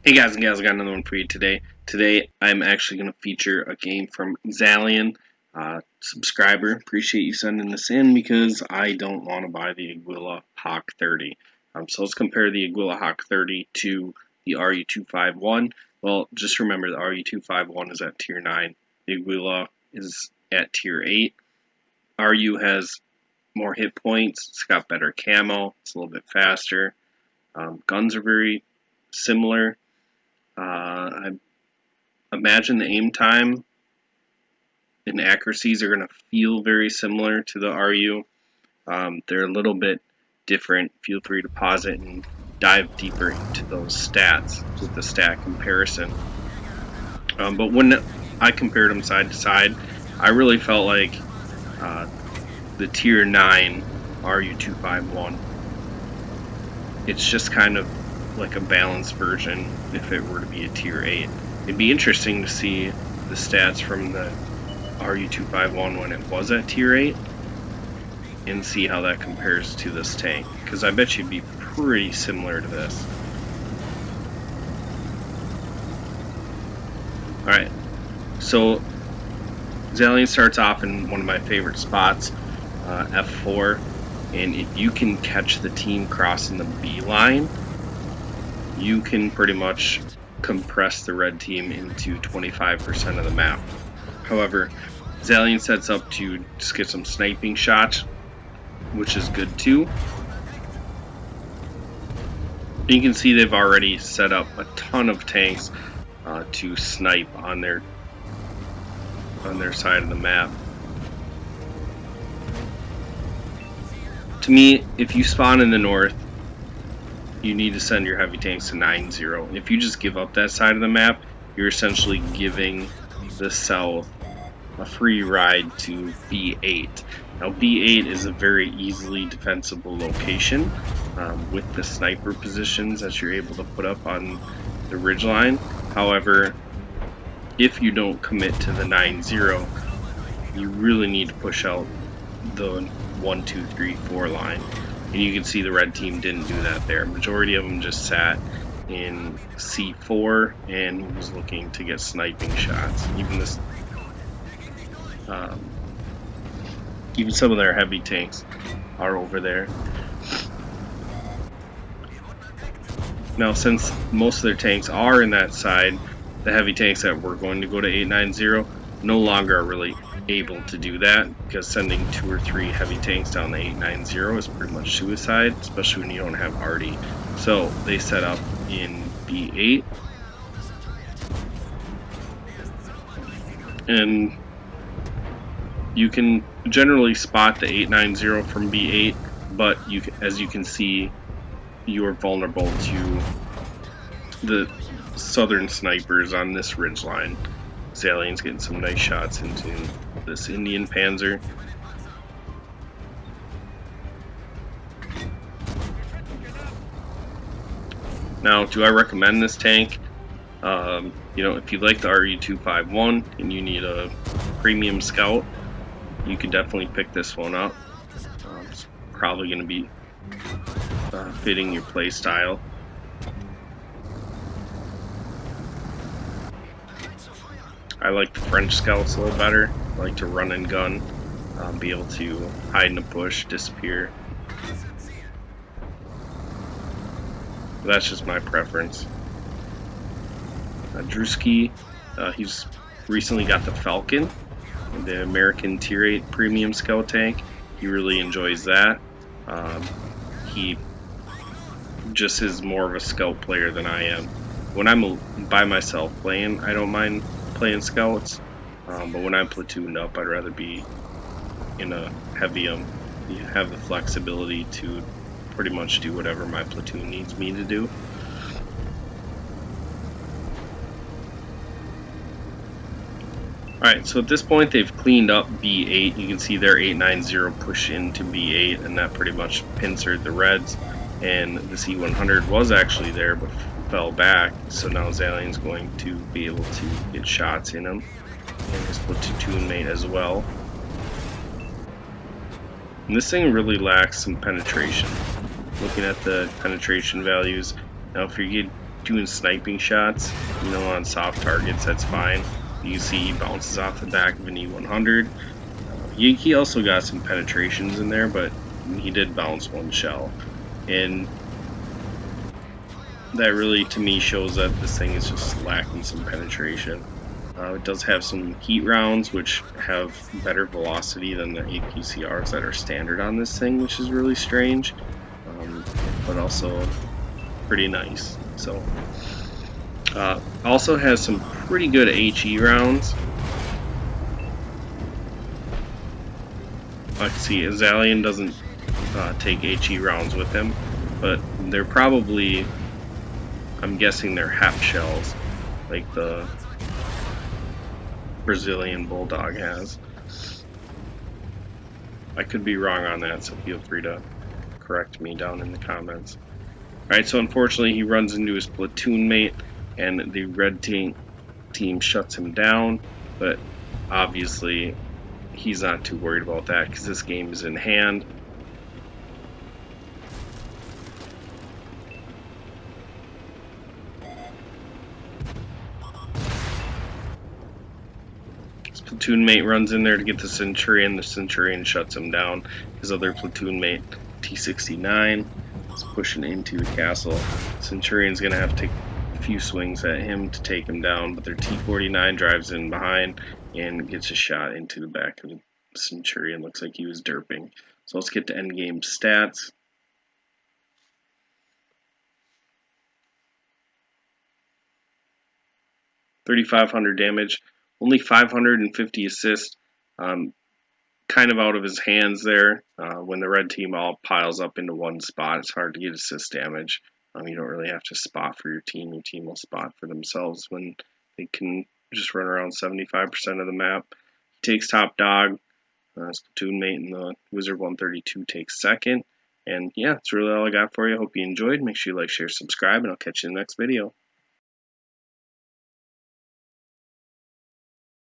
Hey guys and gals, I got another one for you today. Today I'm actually going to feature a game from Xzalion. Subscriber, appreciate you sending this in because I don't want to buy the Aguila Hwk 30. So let's compare the Aguila Hwk 30 to the RU251. Well, just remember the RU251 is at tier 9. The Aguila is at tier 8. RU has more hit points, it's got better camo, it's a little bit faster. Guns are very similar. I imagine the aim time and accuracies are going to feel very similar to the RU. They're a little bit different. Feel free to pause it and dive deeper into those stats with the stat comparison. But when I compared them side to side, I really felt like the tier 9 RU251, it's just kind of like a balanced version if it were to be a tier 8. It'd be interesting to see the stats from the RU251 when it was at tier 8 and see how that compares to this tank, because I bet you'd be pretty similar to this. Alright, so Xzalion starts off in one of my favorite spots, F4, and if you can catch the team crossing the B line, you can pretty much compress the red team into 25% of the map. However, Xzalion sets up to just get some sniping shots, which is good too. You can see they've already set up a ton of tanks to snipe on their side of the map. To me, if you spawn in the north, you need to send your heavy tanks to 9-0. If you just give up that side of the map, you're essentially giving the south a free ride to B8. Now B8 is a very easily defensible location with the sniper positions that you're able to put up on the ridgeline. However, if you don't commit to the 9-0, you really need to push out the 1, 2, 3, 4 line. And you can see the red team didn't do that there. Majority of them just sat in C4 and was looking to get sniping shots. Even some of their heavy tanks are over there. Now, since most of their tanks are in that side, the heavy tanks that were going to go to 890 no longer are really able to do that, because sending 2 or 3 heavy tanks down the 890 is pretty much suicide, especially when you don't have arty. So they set up in B8, and you can generally spot the 890 from B8, but as you can see, you're vulnerable to the southern snipers on this ridgeline. Xzalion's getting some nice shots into this Indian Panzer. Now, do I recommend this tank? If you like the RU251 and you need a premium scout, you could definitely pick this one up. It's probably going to be fitting your play style. I like the French scouts a little better. I like to run and gun, be able to hide in a bush, disappear. But that's just my preference. Drewski, he's recently got the Falcon, the American Tier 8 premium scout tank. He really enjoys that. He just is more of a scout player than I am. When I'm by myself playing, I don't mind playing scouts, but when I'm platooned up, I'd rather be in a heavy. You have the flexibility to pretty much do whatever my platoon needs me to do. Alright, so at this point they've cleaned up B8. You can see their 890 push into B8, and that pretty much pincered the reds. And the C100 was actually there, but fell back. So now Xzalion's going to be able to get shots in him, and his platoon mate as well. And this thing really lacks some penetration. Looking at the penetration values, now if you doing sniping shots, you know, on soft targets, that's fine. You see he bounces off the back of an E100. He also got some penetrations in there, but he did bounce one shell. And that really, to me, shows that this thing is just lacking some penetration. It does have some heat rounds, which have better velocity than the APCRs that are standard on this thing, which is really strange, but also pretty nice. So, also has some pretty good HE rounds. I see Xzalion doesn't take HE rounds with him, but they're probably, I'm guessing they're half shells, like the Brazilian Bulldog has. I could be wrong on that, so feel free to correct me down in the comments. Alright, so unfortunately he runs into his platoon mate, and the red team shuts him down, but obviously he's not too worried about that because this game is in hand. His platoon mate runs in there to get the Centurion shuts him down. His other platoon mate, T-69, is pushing into the castle. Centurion's going to have to take a few swings at him to take him down, but their T-49 drives in behind and gets a shot into the back of the Centurion. Looks like he was derping. So let's get to endgame stats. 3,500 damage, only 550 assists. Kind of out of his hands there. When the red team all piles up into one spot, it's hard to get assist damage. You don't really have to spot for your team. Your team will spot for themselves when they can just run around 75% of the map. He takes top dog. His platoon mate in the Wizard 132 takes second. And yeah, that's really all I got for you. I hope you enjoyed. Make sure you like, share, subscribe, and I'll catch you in the next video.